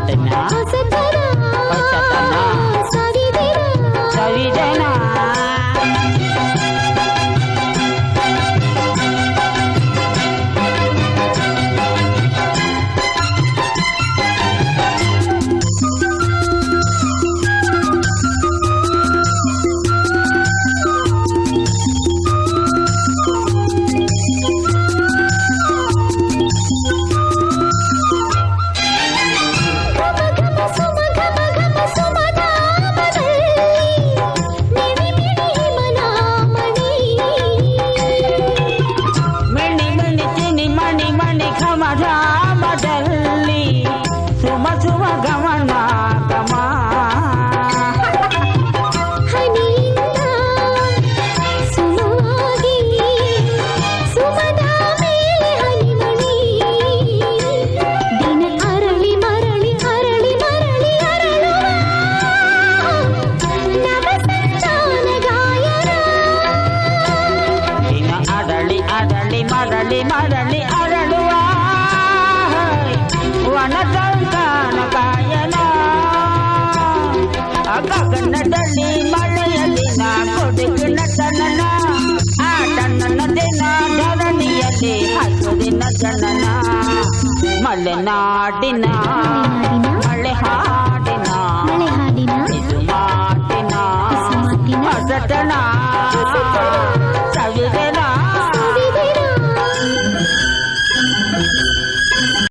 ಮಾತನ ಹೊಸತನ ಸವಿಜನ ಮರಳಿ ಮರಳಿ ಅರಳುವ ವನದಂತನ ಗಾಯನ ಗಗನದಲ್ಲಿ ಮಳೆಯ ದಿನ ಕೊಡುಗು ನಟನನ ಆಟ ನನ್ನ ದಿನ ಧರಣಿಯಲ್ಲಿ ಹಸುರಿನ ಜನನ ಮಲೆನಾಡಿನ ಮಳೆ ಹಾಡಿನ ಇದು ಮಾತಿನ ಹೊಸತನ